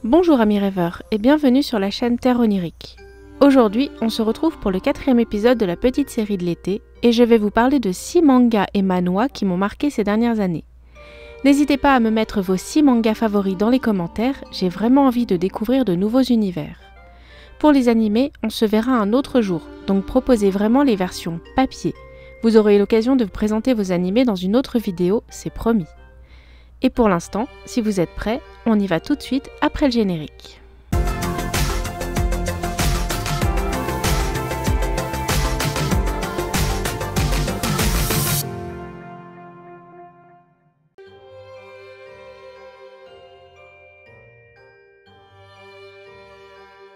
Bonjour amis rêveurs et bienvenue sur la chaîne Terre Onirique. Aujourd'hui, on se retrouve pour le 4e épisode de la petite série de l'été et je vais vous parler de 6 mangas et manhwas qui m'ont marqué ces dernières années. N'hésitez pas à me mettre vos 6 mangas favoris dans les commentaires, j'ai vraiment envie de découvrir de nouveaux univers. Pour les animés, on se verra un autre jour, donc proposez vraiment les versions papier. Vous aurez l'occasion de vous présenter vos animés dans une autre vidéo, c'est promis. Et pour l'instant, si vous êtes prêts, on y va tout de suite après le générique.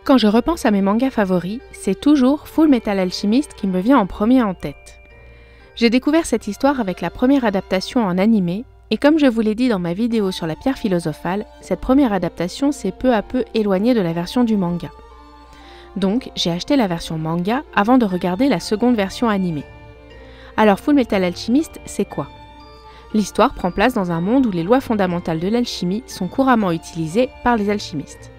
Quand je repense à mes mangas favoris, c'est toujours Full Metal Alchemist qui me vient en premier en tête. J'ai découvert cette histoire avec la première adaptation en animé, et comme je vous l'ai dit dans ma vidéo sur la pierre philosophale, cette première adaptation s'est peu à peu éloignée de la version du manga. Donc, j'ai acheté la version manga avant de regarder la seconde version animée. Alors Full Metal Alchemist, c'est quoi? L'histoire prend place dans un monde où les lois fondamentales de l'alchimie sont couramment utilisées par les alchimistes.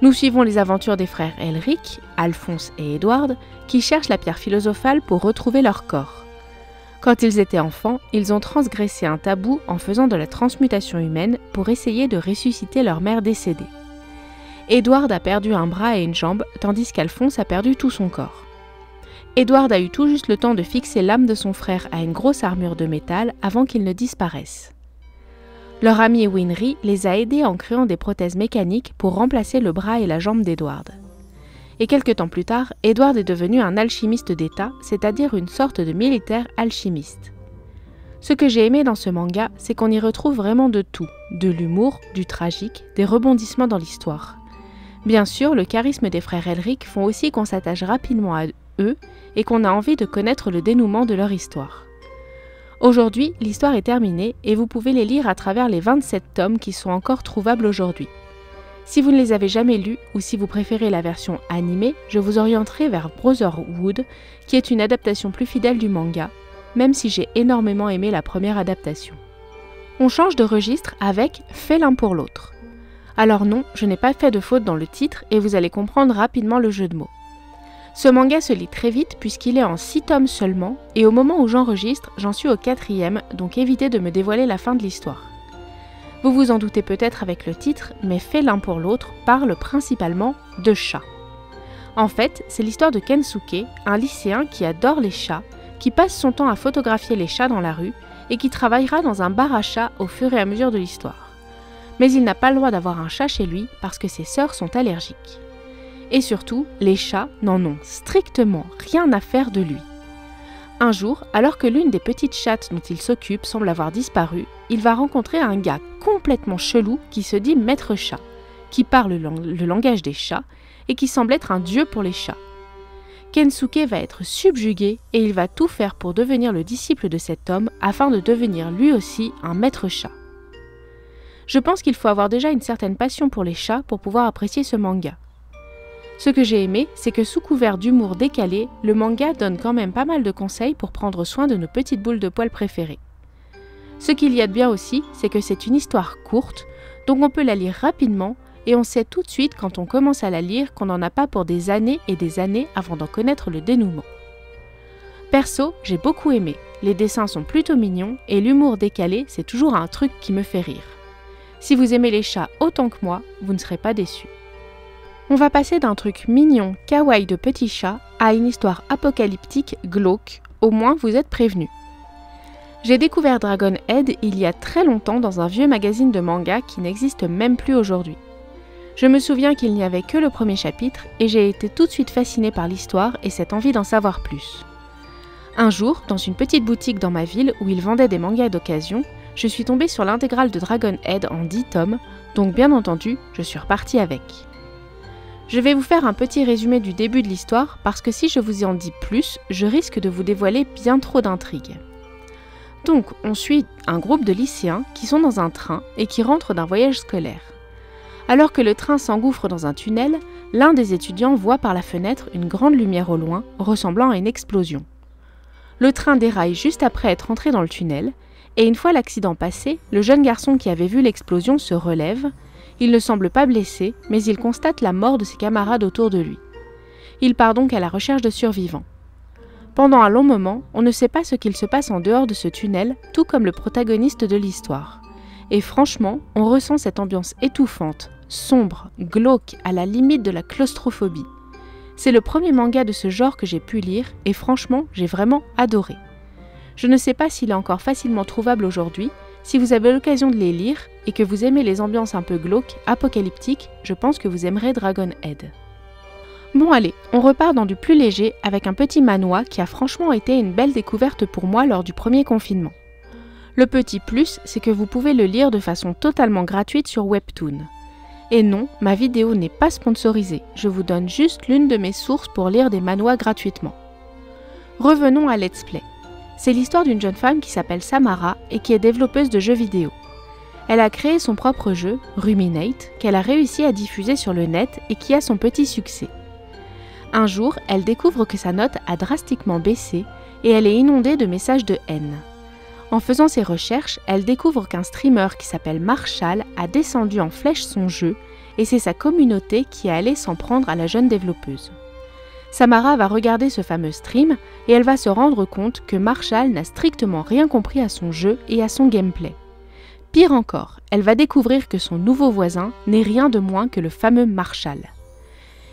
Nous suivons les aventures des frères Elric, Alphonse et Edward, qui cherchent la pierre philosophale pour retrouver leur corps. Quand ils étaient enfants, ils ont transgressé un tabou en faisant de la transmutation humaine pour essayer de ressusciter leur mère décédée. Edward a perdu un bras et une jambe, tandis qu'Alphonse a perdu tout son corps. Edward a eu tout juste le temps de fixer l'âme de son frère à une grosse armure de métal avant qu'il ne disparaisse. Leur ami Winry les a aidés en créant des prothèses mécaniques pour remplacer le bras et la jambe d'Edward. Et quelques temps plus tard, Edward est devenu un alchimiste d'État, c'est-à-dire une sorte de militaire alchimiste. Ce que j'ai aimé dans ce manga, c'est qu'on y retrouve vraiment de tout, de l'humour, du tragique, des rebondissements dans l'histoire. Bien sûr, le charisme des frères Elric font aussi qu'on s'attache rapidement à eux et qu'on a envie de connaître le dénouement de leur histoire. Aujourd'hui, l'histoire est terminée et vous pouvez les lire à travers les 27 tomes qui sont encore trouvables aujourd'hui. Si vous ne les avez jamais lus ou si vous préférez la version animée, je vous orienterai vers Brotherhood, qui est une adaptation plus fidèle du manga, même si j'ai énormément aimé la première adaptation. On change de registre avec Fait l'un pour l'autre. Alors non, je n'ai pas fait de faute dans le titre et vous allez comprendre rapidement le jeu de mots. Ce manga se lit très vite puisqu'il est en 6 tomes seulement et au moment où j'enregistre, j'en suis au 4e, donc évitez de me dévoiler la fin de l'histoire. Vous vous en doutez peut-être avec le titre, mais Fait l'un pour l'autre parle principalement de chats. En fait, c'est l'histoire de Kensuke, un lycéen qui adore les chats, qui passe son temps à photographier les chats dans la rue et qui travaillera dans un bar à chats au fur et à mesure de l'histoire. Mais il n'a pas le droit d'avoir un chat chez lui parce que ses sœurs sont allergiques. Et surtout, les chats n'en ont strictement rien à faire de lui. Un jour, alors que l'une des petites chattes dont il s'occupe semble avoir disparu, il va rencontrer un gars complètement chelou qui se dit maître chat, qui parle le langage des chats et qui semble être un dieu pour les chats. Kensuke va être subjugué et il va tout faire pour devenir le disciple de cet homme afin de devenir lui aussi un maître chat. Je pense qu'il faut avoir déjà une certaine passion pour les chats pour pouvoir apprécier ce manga. Ce que j'ai aimé, c'est que sous couvert d'humour décalé, le manga donne quand même pas mal de conseils pour prendre soin de nos petites boules de poils préférées. Ce qu'il y a de bien aussi, c'est que c'est une histoire courte, donc on peut la lire rapidement et on sait tout de suite quand on commence à la lire qu'on n'en a pas pour des années et des années avant d'en connaître le dénouement. Perso, j'ai beaucoup aimé, les dessins sont plutôt mignons et l'humour décalé, c'est toujours un truc qui me fait rire. Si vous aimez les chats autant que moi, vous ne serez pas déçus. On va passer d'un truc mignon, kawaii de petits chats, à une histoire apocalyptique glauque, au moins vous êtes prévenus. J'ai découvert Dragon Head il y a très longtemps dans un vieux magazine de manga qui n'existe même plus aujourd'hui. Je me souviens qu'il n'y avait que le premier chapitre et j'ai été tout de suite fascinée par l'histoire et cette envie d'en savoir plus. Un jour, dans une petite boutique dans ma ville où ils vendaient des mangas d'occasion, je suis tombée sur l'intégrale de Dragon Head en 10 tomes, donc bien entendu, je suis repartie avec. Je vais vous faire un petit résumé du début de l'histoire parce que si je vous en dis plus, je risque de vous dévoiler bien trop d'intrigues. Donc, on suit un groupe de lycéens qui sont dans un train et qui rentrent d'un voyage scolaire. Alors que le train s'engouffre dans un tunnel, l'un des étudiants voit par la fenêtre une grande lumière au loin, ressemblant à une explosion. Le train déraille juste après être entré dans le tunnel, et une fois l'accident passé, le jeune garçon qui avait vu l'explosion se relève, Il ne semble pas blessé, mais il constate la mort de ses camarades autour de lui. Il part donc à la recherche de survivants. Pendant un long moment, on ne sait pas ce qu'il se passe en dehors de ce tunnel, tout comme le protagoniste de l'histoire. Et franchement, on ressent cette ambiance étouffante, sombre, glauque, à la limite de la claustrophobie. C'est le premier manga de ce genre que j'ai pu lire, et franchement, j'ai vraiment adoré. Je ne sais pas s'il est encore facilement trouvable aujourd'hui. Si vous avez l'occasion de les lire, et que vous aimez les ambiances un peu glauques, apocalyptiques, je pense que vous aimerez Dragon Head. Bon allez, on repart dans du plus léger avec un petit manhwa qui a franchement été une belle découverte pour moi lors du premier confinement. Le petit plus, c'est que vous pouvez le lire de façon totalement gratuite sur Webtoon. Et non, ma vidéo n'est pas sponsorisée, je vous donne juste l'une de mes sources pour lire des manhwas gratuitement. Revenons à Let's Play. C'est l'histoire d'une jeune femme qui s'appelle Samara et qui est développeuse de jeux vidéo. Elle a créé son propre jeu, Ruminate, qu'elle a réussi à diffuser sur le net et qui a son petit succès. Un jour, elle découvre que sa note a drastiquement baissé et elle est inondée de messages de haine. En faisant ses recherches, elle découvre qu'un streamer qui s'appelle Marshall a descendu en flèche son jeu et c'est sa communauté qui est allée s'en prendre à la jeune développeuse. Samara va regarder ce fameux stream et elle va se rendre compte que Marshall n'a strictement rien compris à son jeu et à son gameplay. Pire encore, elle va découvrir que son nouveau voisin n'est rien de moins que le fameux Marshall.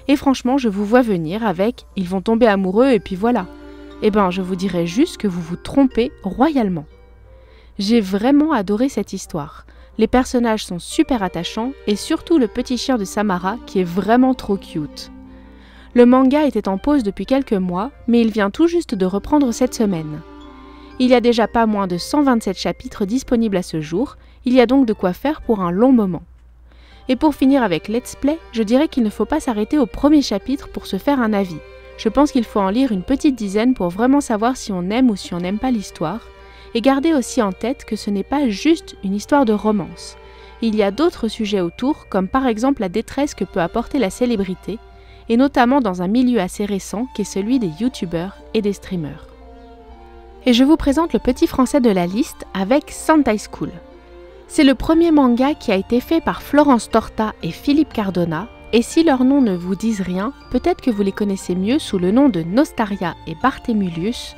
Et franchement, je vous vois venir avec « ils vont tomber amoureux et puis voilà ». Eh ben, je vous dirais juste que vous vous trompez royalement. J'ai vraiment adoré cette histoire. Les personnages sont super attachants et surtout le petit chien de Samara qui est vraiment trop cute. Le manga était en pause depuis quelques mois, mais il vient tout juste de reprendre cette semaine. Il y a déjà pas moins de 127 chapitres disponibles à ce jour, il y a donc de quoi faire pour un long moment. Et pour finir avec Let's Play, je dirais qu'il ne faut pas s'arrêter au premier chapitre pour se faire un avis. Je pense qu'il faut en lire une petite dizaine pour vraiment savoir si on aime ou si on n'aime pas l'histoire. Et gardez aussi en tête que ce n'est pas juste une histoire de romance. Il y a d'autres sujets autour, comme par exemple la détresse que peut apporter la célébrité, et notamment dans un milieu assez récent qui est celui des youtubeurs et des streamers. Et je vous présente le petit français de la liste avec Sentai School. C'est le premier manga qui a été fait par Florence Torta et Philippe Cardona, et si leurs noms ne vous disent rien, peut-être que vous les connaissez mieux sous le nom de Nostaria et Barthémulius,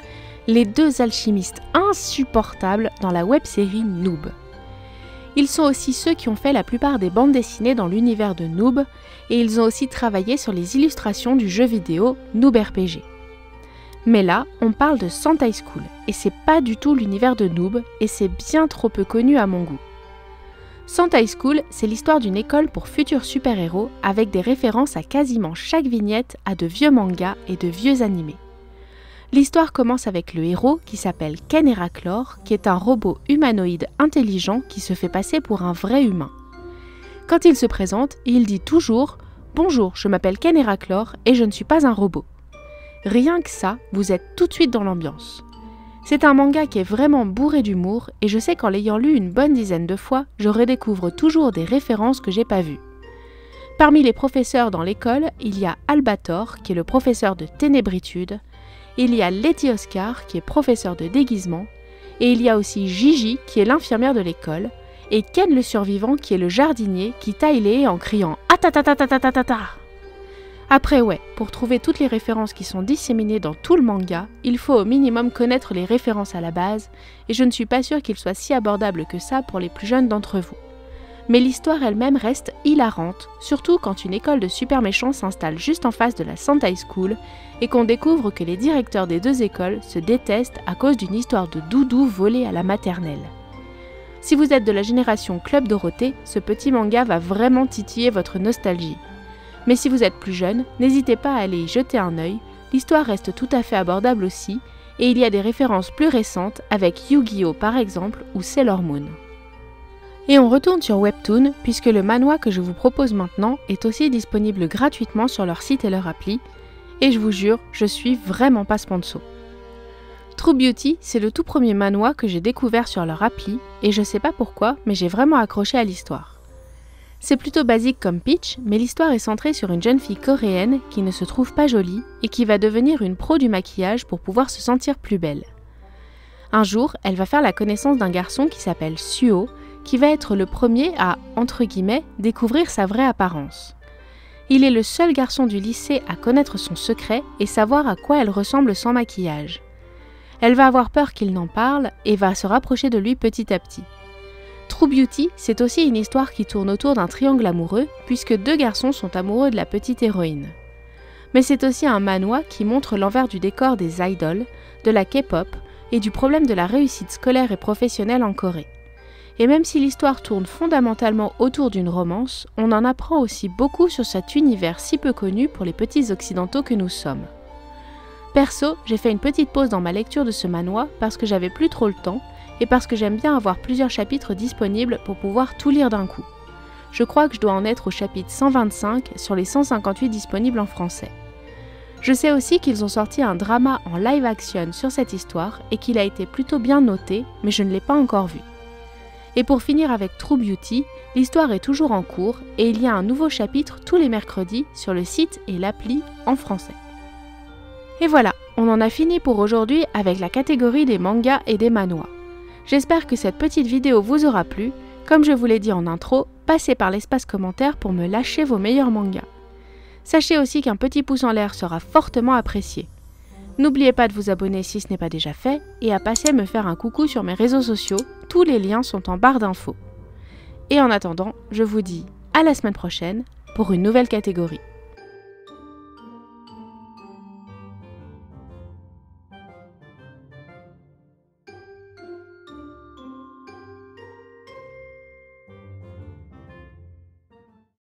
les deux alchimistes insupportables dans la web-série Noob. Ils sont aussi ceux qui ont fait la plupart des bandes dessinées dans l'univers de Noob, et ils ont aussi travaillé sur les illustrations du jeu vidéo Noob RPG. Mais là, on parle de Sentai School, et c'est pas du tout l'univers de Noob, et c'est bien trop peu connu à mon goût. Sentai School, c'est l'histoire d'une école pour futurs super-héros avec des références à quasiment chaque vignette à de vieux mangas et de vieux animés. L'histoire commence avec le héros qui s'appelle Ken Heraclor, qui est un robot humanoïde intelligent qui se fait passer pour un vrai humain. Quand il se présente, il dit toujours « Bonjour, je m'appelle Ken Heraclor et je ne suis pas un robot ». Rien que ça, vous êtes tout de suite dans l'ambiance. C'est un manga qui est vraiment bourré d'humour et je sais qu'en l'ayant lu une bonne dizaine de fois, je redécouvre toujours des références que j'ai pas vues. Parmi les professeurs dans l'école, il y a Albator, qui est le professeur de ténébritude, il y a Letty Oscar, qui est professeur de déguisement, et il y a aussi Gigi, qui est l'infirmière de l'école, et Ken le survivant, qui est le jardinier, qui taille les haies en criant « Atatatatatatatata ». Après ouais, pour trouver toutes les références qui sont disséminées dans tout le manga, il faut au minimum connaître les références à la base, et je ne suis pas sûre qu'il soit si abordable que ça pour les plus jeunes d'entre vous. Mais l'histoire elle-même reste hilarante, surtout quand une école de super méchants s'installe juste en face de la Sentai School, et qu'on découvre que les directeurs des deux écoles se détestent à cause d'une histoire de doudou volée à la maternelle. Si vous êtes de la génération Club Dorothée, ce petit manga va vraiment titiller votre nostalgie. Mais si vous êtes plus jeune, n'hésitez pas à aller y jeter un œil, l'histoire reste tout à fait abordable aussi, et il y a des références plus récentes avec Yu-Gi-Oh par exemple ou Sailor Moon. Et on retourne sur Webtoon, puisque le manhwa que je vous propose maintenant est aussi disponible gratuitement sur leur site et leur appli, et je vous jure, je suis vraiment pas sponsor. True Beauty, c'est le tout premier manhwa que j'ai découvert sur leur appli, et je sais pas pourquoi, mais j'ai vraiment accroché à l'histoire. C'est plutôt basique comme pitch, mais l'histoire est centrée sur une jeune fille coréenne qui ne se trouve pas jolie et qui va devenir une pro du maquillage pour pouvoir se sentir plus belle. Un jour, elle va faire la connaissance d'un garçon qui s'appelle Suho, qui va être le premier à, entre guillemets, découvrir sa vraie apparence. Il est le seul garçon du lycée à connaître son secret et savoir à quoi elle ressemble sans maquillage. Elle va avoir peur qu'il n'en parle et va se rapprocher de lui petit à petit. True Beauty, c'est aussi une histoire qui tourne autour d'un triangle amoureux, puisque deux garçons sont amoureux de la petite héroïne. Mais c'est aussi un manhwa qui montre l'envers du décor des idoles, de la K-pop et du problème de la réussite scolaire et professionnelle en Corée. Et même si l'histoire tourne fondamentalement autour d'une romance, on en apprend aussi beaucoup sur cet univers si peu connu pour les petits occidentaux que nous sommes. Perso, j'ai fait une petite pause dans ma lecture de ce manhwa parce que j'avais plus trop le temps et parce que j'aime bien avoir plusieurs chapitres disponibles pour pouvoir tout lire d'un coup. Je crois que je dois en être au chapitre 125 sur les 158 disponibles en français. Je sais aussi qu'ils ont sorti un drama en live action sur cette histoire et qu'il a été plutôt bien noté, mais je ne l'ai pas encore vu. Et pour finir avec True Beauty, l'histoire est toujours en cours et il y a un nouveau chapitre tous les mercredis sur le site et l'appli en français. Et voilà, on en a fini pour aujourd'hui avec la catégorie des mangas et des manhwas. J'espère que cette petite vidéo vous aura plu. Comme je vous l'ai dit en intro, passez par l'espace commentaire pour me lâcher vos meilleurs mangas. Sachez aussi qu'un petit pouce en l'air sera fortement apprécié. N'oubliez pas de vous abonner si ce n'est pas déjà fait et à passer me faire un coucou sur mes réseaux sociaux, tous les liens sont en barre d'infos. Et en attendant, je vous dis à la semaine prochaine pour une nouvelle catégorie.